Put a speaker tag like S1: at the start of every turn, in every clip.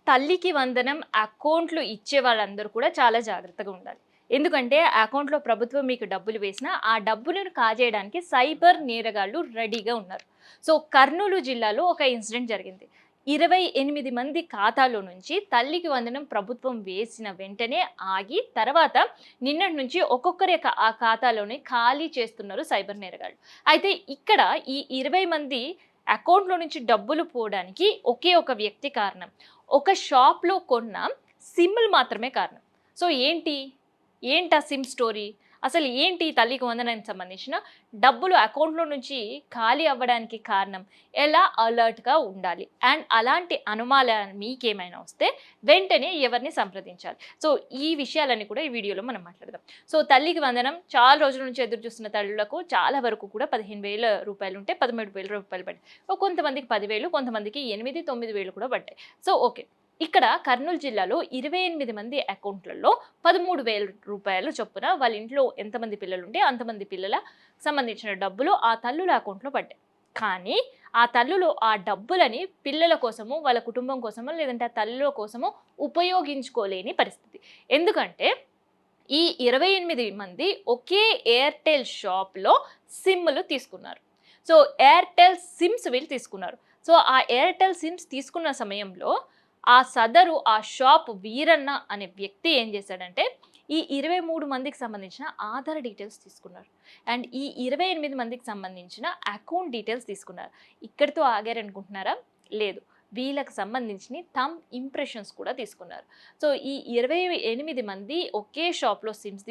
S1: తల్లికి వందనం అకౌంట్లు ఇచ్చే వాళ్ళందరూ కూడా చాలా జాగ్రత్తగా ఉండాలి. ఎందుకంటే అకౌంట్‌లో ప్రభుత్వం మీకు డబ్బులు వేసినా, ఆ డబ్బులను కాజేయడానికి సైబర్ నేరగాళ్ళు రెడీగా ఉన్నారు. సో, కర్నూలు జిల్లాలో ఒక ఇన్సిడెంట్ జరిగింది. 28 మంది ఖాతాలో నుంచి తల్లికి వందనం ప్రభుత్వం వేసిన వెంటనే ఆగి, తర్వాత నిన్నటి నుంచి ఒక్కొక్కరి ఆ ఖాతాలోని ఖాళీ చేస్తున్నారు సైబర్ నేరగాళ్ళు. అయితే ఇక్కడ ఈ 20 మంది అకౌంట్‌లో నుంచి డబ్బులు పోవడానికి ఒకే ఒక వ్యక్తి కారణం. ఒక షాప్‌లో కొన్న సిమ్‌లు మాత్రమే కారణం. సో ఏంటా సిమ్ స్టోరీ? అసలు ఏంటి తల్లికి వందనానికి సంబంధించిన డబ్బులు అకౌంట్‌లో నుంచి ఖాళీ అవ్వడానికి కారణం? ఎలా అలర్ట్‌గా ఉండాలి? అండ్ అలాంటి అనుమానాలు మీకేమైనా వస్తే వెంటనే ఎవరిని సంప్రదించాలి? సో, ఈ విషయాలన్నీ కూడా ఈ వీడియోలో మనం మాట్లాడదాం. సో, తల్లికి వందనం చాలా రోజుల నుంచి ఎదురు చూస్తున్న తల్లులకు చాలా వరకు కూడా రూ. 15,000 ఉంటే రూ. 13,000 పడ్డాయి. కొంతమందికి 10,000, కొంతమందికి 8, 9,000 కూడా పడ్డాయి. So, okay. ఇక్కడ కర్నూలు జిల్లాలో 28 మంది అకౌంట్లలో రూ. 13,000 చొప్పున వాళ్ళ ఇంట్లో ఎంతమంది పిల్లలుంటే అంతమంది పిల్లల సంబంధించిన డబ్బులు ఆ తల్లుల అకౌంట్‌లో పడ్డాయి. కానీ ఆ తల్లులు ఆ డబ్బులని పిల్లల కోసమో, వాళ్ళ కుటుంబం కోసమో, లేదంటే ఆ తల్లుల కోసమో ఉపయోగించుకోలేని పరిస్థితి. ఎందుకంటే ఈ 28 మంది ఒకే ఎయిర్‌టెల్ షాప్‌లో సిమ్‌లు తీసుకున్నారు. సో, ఎయిర్‌టెల్ సిమ్స్ వీళ్ళు తీసుకున్నారు. సో, ఆ ఎయిర్‌టెల్ సిమ్స్ తీసుకున్న సమయంలో ఆ షాప్ వీరన్న అనే వ్యక్తి ఏం చేశాడంటే, ఈ 23 మందికి సంబంధించిన ఆధార్ డీటెయిల్స్ తీసుకున్నారు. అండ్ ఈ 28 మందికి సంబంధించిన అకౌంట్ డీటెయిల్స్ తీసుకున్నారు. ఇక్కడితో ఆగారనుకుంటున్నారా? లేదు. వీళ్ళకి సంబంధించిన థంబ్ ఇంప్రెషన్స్ కూడా తీసుకున్నారు. సో, ఈ 28 మంది ఒకే షాప్‌లో సిమ్స్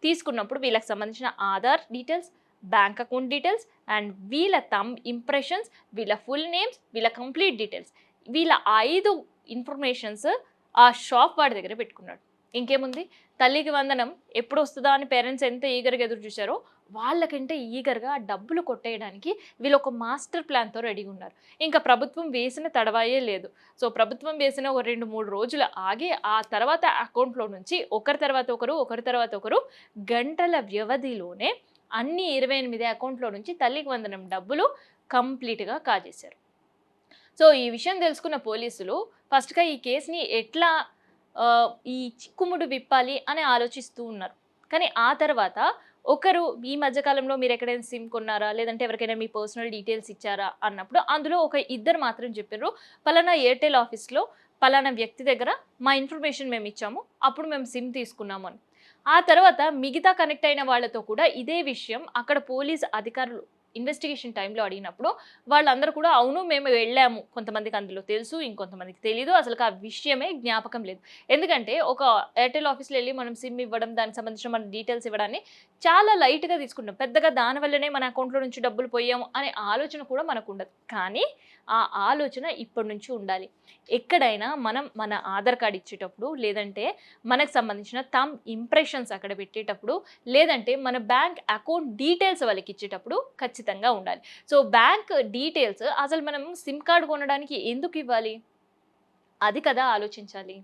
S1: తీసుకున్నప్పుడు వీళ్ళకి సంబంధించిన Aadhaar details, bank account details and వీళ్ళ థంబ్ ఇంప్రెషన్స్, వీళ్ళ ఫుల్ నేమ్స్, వీళ్ళ కంప్లీట్ డీటెయిల్స్, వీళ్ళ 5 ఇన్ఫర్మేషన్స్ ఆ షాప్ వాడి దగ్గర పెట్టుకున్నాడు. ఇంకేముంది, తల్లికి వందనం ఎప్పుడొస్తదా అని పేరెంట్స్ ఎంత ఈగర్‌గా ఎదురు చూసారో, వాళ్ళకంటే ఈగర్‌గా ఆ డబ్బులు కొట్టేయడానికి వీళ్ళొక మాస్టర్ ప్లాన్‌తో రెడీగున్నారు. ఇంకా ప్రభుత్వం వేసిన తడవాయే లేదు. సో, ప్రభుత్వం వేసిన ఒక 2, 3 రోజులు ఆగి, ఆ తర్వాత అకౌంట్‌లో నుంచి ఒకరి తర్వాత ఒకరు, ఒకరి తర్వాత ఒకరు గంటల వ్యవధిలోనే అన్ని 28 అకౌంట్‌లో నుంచి తల్లికి వందనం డబ్బులు కంప్లీట్‌గా కాజేశారు. సో, ఈ విషయం తెలుసుకున్న పోలీసులు ఫస్ట్‌గా ఈ కేస్‌ని ఎట్లా ఈ చిక్కుముడి విప్పాలి అని ఆలోచిస్తూ ఉన్నారు. కానీ ఆ తర్వాత ఒకరు ఈ మధ్య కాలంలో మీరెక్కడైనా సిమ్ కొన్నారా? లేదంటే ఎవరికైనా మీ పర్సనల్ డీటెయిల్స్ ఇచ్చారా? అన్నప్పుడు అందులో ఒక ఇద్దరు మాత్రం చెప్పిర్రు. పలానా ఎయిర్‌టెల్ ఆఫీస్‌లో పలానా వ్యక్తి దగ్గర మా ఇన్ఫర్మేషన్ మేమిచ్చాము. అప్పుడు మేము సిమ్ తీసుకున్నాము అని. ఆ తర్వాత మిగతా కనెక్ట్ అయిన వాళ్ళతో కూడా ఇదే విషయం అక్కడ పోలీస్ అధికారులు ఇన్వెస్టిగేషన్ టైంలో అడిగినప్పుడు వాళ్ళందరూ కూడా అవును మేము వెళ్ళాము. కొంతమందికి అందులో తెలుసు. ఇంకొంతమందికి తెలీదు. అసలుకి ఆ విషయమే జ్ఞాపకం లేదు. ఎందుకంటే ఒక ఎయిర్‌టెల్ ఆఫీస్‌లో ఎళ్లి మనం సిమ్ ఇవ్వడం, దానికి సంబంధించిన మన డీటెయిల్స్ ఇవ్వడాన్ని చాలా లైట్‌గా తీసుకుంటాం. పెద్దగా దాని వల్లనే మన అకౌంట్‌లో నుంచి డబ్బులు పోయాము అనే ఆలోచన కూడా మనకుండదు. కానీ ఆ ఆలోచన ఇప్పటి నుంచి ఉండాలి. ఎక్కడైనా మనం మన ఆధార్ కార్డ్ ఇచ్చేటప్పుడు, లేదంటే మనకు సంబంధించిన థంబ్ ఇంప్రెషన్స్ అక్కడ పెట్టేటప్పుడు, లేదంటే మన బ్యాంక్ అకౌంట్ డీటెయిల్స్ వాళ్ళకిచ్చేటప్పుడు ఖచ్చితంగా ఉండాలి. సో, బ్యాంక్ డీటెయిల్స్ అసలు మనం సిమ్ కార్డ్ కొనడానికి ఎందుకు ఇవ్వాలి? అది కదా ఆలోచించాలి.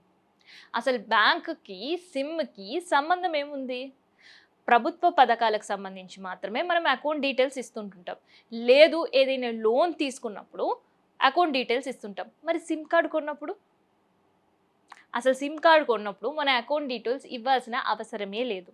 S1: అసలు బ్యాంక్‌కి, సిమ్‌కి సంబంధం ఏముంది? ప్రభుత్వ పథకాలకు సంబంధించి మాత్రమే మనం అకౌంట్ డీటెయిల్స్ ఇస్తుంటుంటాం. లేదు ఏదైనా లోన్ తీసుకున్నప్పుడు అకౌంట్ డీటెయిల్స్ ఇస్తుంటాం. మరి సిమ్ కార్డ్ కొన్నప్పుడు? అసలు సిమ్ కార్డ్ కొన్నప్పుడు మన అకౌంట్ డీటెయిల్స్ ఇవ్వాల్సిన అవసరమే లేదు.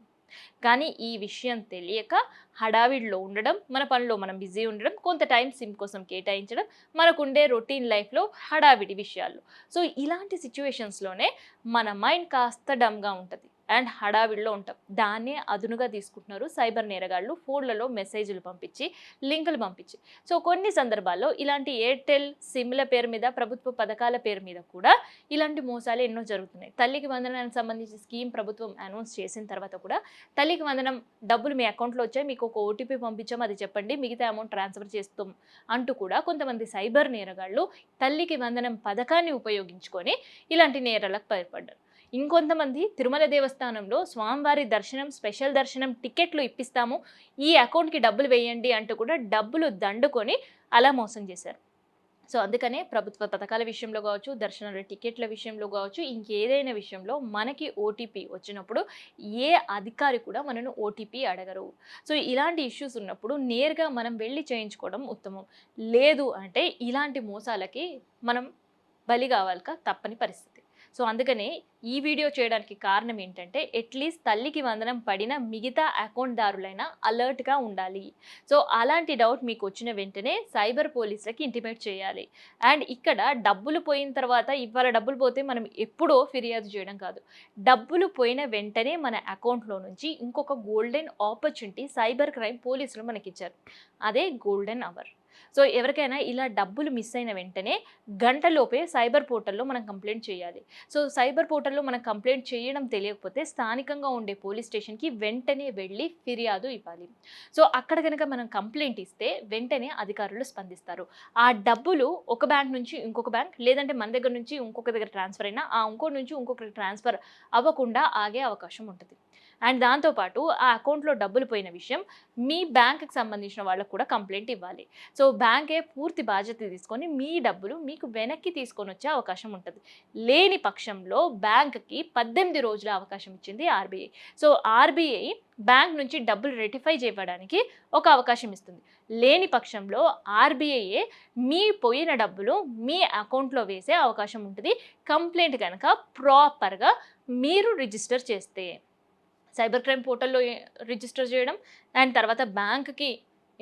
S1: కానీ ఈ విషయం తెలియక హడావిడిలో ఉండడం, మన పనిలో మనం బిజీ ఉండడం, కొంత టైం సిమ్ కోసం కేటాయించడం, మనకుండే రొటీన్ లైఫ్‌లో హడావిడి విషయాలు. సో, ఇలాంటి సిట్యుయేషన్స్‌లోనే మన మైండ్ కాస్త డమ్‌గా ఉంటది. అండ్ హడావిడిలో ఉంటాం. దాన్నే అదునుగా తీసుకుంటున్నారు సైబర్ నేరగాళ్ళు. ఫోన్లలో మెసేజ్‌లు పంపించి, లింకులు పంపించి. సో, కొన్ని సందర్భాల్లో ఇలాంటి ఎయిర్‌టెల్ సిమ్‌ల పేరు మీద, ప్రభుత్వ పథకాల పేరు మీద కూడా ఇలాంటి మోసాలు ఎన్నో జరుగుతున్నాయి. తల్లికి వందనానికి సంబంధించి స్కీమ్ ప్రభుత్వం అనౌన్స్ చేసిన తర్వాత కూడా తల్లికి వందనం డబ్బులు మీ అకౌంట్‌లో వచ్చాయి. మీకు ఒక ఓటీపీ పంపించాం అది చెప్పండి. మిగతా అమౌంట్ ట్రాన్స్‌ఫర్ చేస్తాం అంటూ కూడా కొంతమంది సైబర్ నేరగాళ్ళు తల్లికి వందనం పథకాన్ని ఉపయోగించుకొని ఇలాంటి నేరాలకు పాల్పడ్డారు. ఇంకొంతమంది తిరుమల దేవస్థానంలో స్వామివారి దర్శనం, స్పెషల్ దర్శనం టికెట్లు ఇప్పిస్తాము. ఈ అకౌంట్‌కి డబ్బులు వేయండి అంటూ కూడా డబ్బులు దండుకొని అలా మోసం చేశారు. సో, అందుకనే ప్రభుత్వ పథకాల విషయంలో గావచ్చు, దర్శనాల టికెట్ల విషయంలో గావచ్చు, ఇంకేదైనా విషయంలో మనకి ఓటీపీ వచ్చినప్పుడు ఏ అధికారి కూడా మనను ఓటీపీ అడగరు. సో, ఇలాంటి ఇష్యూస్ ఉన్నప్పుడు నేరుగా మనం వెళ్లి చేయించుకోవడం ఉత్తమం. లేదు అంటే ఇలాంటి మోసాలకి మనం బలి కావాలక తప్పని పరిస్థితి. సో అందుకనే ఈ వీడియో చేయడానికి కారణం ఏంటంటే అట్లీస్ట్ తల్లికి వందనం పడిన మిగతా అకౌంట్ దారులైనా అలర్ట్గా ఉండాలి. సో అలాంటి డౌట్ మీకు వచ్చిన వెంటనే సైబర్ పోలీసులకి ఇంటిమేట్ చేయాలి. అండ్ ఇక్కడ డబ్బులు పోయిన తర్వాత ఇవాళ డబ్బులు పోతే మనం ఎప్పుడో ఫిర్యాదు చేయడం కాదు. డబ్బులు పోయిన వెంటనే మన అకౌంట్లో నుంచి ఇంకొక గోల్డెన్ ఆపర్చునిటీ సైబర్ క్రైమ్ పోలీసులు మనకిచ్చారు. అదే గోల్డెన్ అవర్. సో ఎవరికైనా ఇలా డబ్బులు మిస్ అయిన వెంటనే గంటలోపే సైబర్ పోర్టల్లో మనం కంప్లైంట్ చేయాలి. సో సైబర్ పోర్టల్లో మనం కంప్లైంట్ చేయడం తెలియకపోతే స్థానికంగా ఉండే పోలీస్ స్టేషన్కి వెంటనే వెళ్ళి ఫిర్యాదు ఇవ్వాలి. సో అక్కడ కనుక మనం కంప్లైంట్ ఇస్తే వెంటనే అధికారులు స్పందిస్తారు. ఆ డబ్బులు ఒక బ్యాంక్ నుంచి ఇంకొక బ్యాంక్, లేదంటే మన దగ్గర నుంచి ఇంకొక దగ్గర ట్రాన్స్ఫర్ అయినా ఆ ఇంకో నుంచి ఇంకొకరికి ట్రాన్స్ఫర్ అవ్వకుండా ఆగే అవకాశం ఉంటుంది. అండ్ దాంతోపాటు ఆ అకౌంట్లో డబ్బులు పోయిన విషయం మీ బ్యాంక్కి సంబంధించిన వాళ్ళకు కూడా కంప్లైంట్ ఇవ్వాలి. సో బ్యాంకే పూర్తి బాధ్యత తీసుకొని మీ డబ్బులు మీకు వెనక్కి తీసుకొని వచ్చే అవకాశం ఉంటుంది. లేని పక్షంలో బ్యాంక్కి 18 రోజుల అవకాశం ఇచ్చింది ఆర్బీఐ. సో ఆర్బీఐ బ్యాంక్ నుంచి డబ్బులు రెటిఫై చేయడానికి ఒక అవకాశం ఇస్తుంది. లేని పక్షంలో ఆర్బీఐ మీ పోయిన డబ్బులు మీ అకౌంట్లో వేసే అవకాశం ఉంటుంది. కంప్లైంట్ కనుక ప్రాపర్గా మీరు రిజిస్టర్ చేస్తే. సైబర్ క్రైమ్ పోర్టల్లో రిజిస్టర్ చేయడం అండ్ తర్వాత బ్యాంక్కి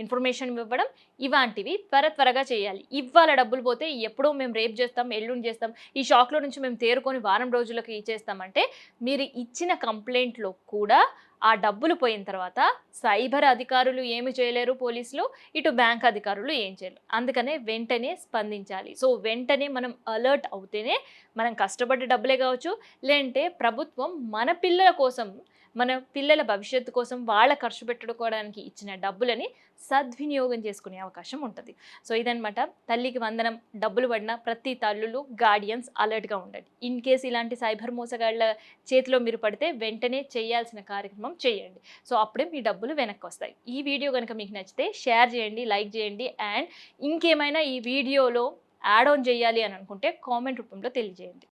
S1: ఇన్ఫర్మేషన్ ఇవ్వడం ఇలాంటివి త్వరగా చేయాలి. ఇవాళ డబ్బులు పోతే ఎప్పుడో మేము రేపు చేస్తాం, ఎల్లుండి చేస్తాం, ఈ షాక్లో నుంచి మేము తేరుకొని వారం రోజులకి ఇచ్చేస్తామంటే మీరు ఇచ్చిన కంప్లైంట్లో కూడా ఆ డబ్బులు పోయిన తర్వాత సైబర్ అధికారులు ఏమి చేయలేరు, పోలీసులు, ఇటు బ్యాంక్ అధికారులు ఏం చేయలేరు. అందుకనే వెంటనే స్పందించాలి. సో వెంటనే మనం అలర్ట్ అవుతేనే మనం కష్టపడ్డ డబ్బులే కావచ్చు, లేదంటే ప్రభుత్వం మన పిల్లల కోసం, మన పిల్లల భవిష్యత్తు కోసం వాళ్ళ ఖర్చు పెట్టుకోవడానికి ఇచ్చిన డబ్బులని సద్వినియోగం చేసుకునే అవకాశం ఉంటుంది. సో ఇదనమాట తల్లికి వందనం డబ్బులు పడిన ప్రతి తల్లులు, గార్డియన్స్ అలర్ట్గా ఉండండి. ఇన్ కేస్ ఇలాంటి సైబర్ మోసగాళ్ళ చేతిలో మీరు పడితే వెంటనే చేయాల్సిన కార్యక్రమం చేయండి. సో అప్పుడే మీ డబ్బులు వెనక్కి వస్తాయి. ఈ వీడియో కనుక మీకు నచ్చితే షేర్ చేయండి, లైక్ చేయండి. అండ్ ఇంకేమైనా ఈ వీడియోలో యాడ్ ఆన్ చేయాలి అని అనుకుంటే కామెంట్ రూపంలో తెలియజేయండి.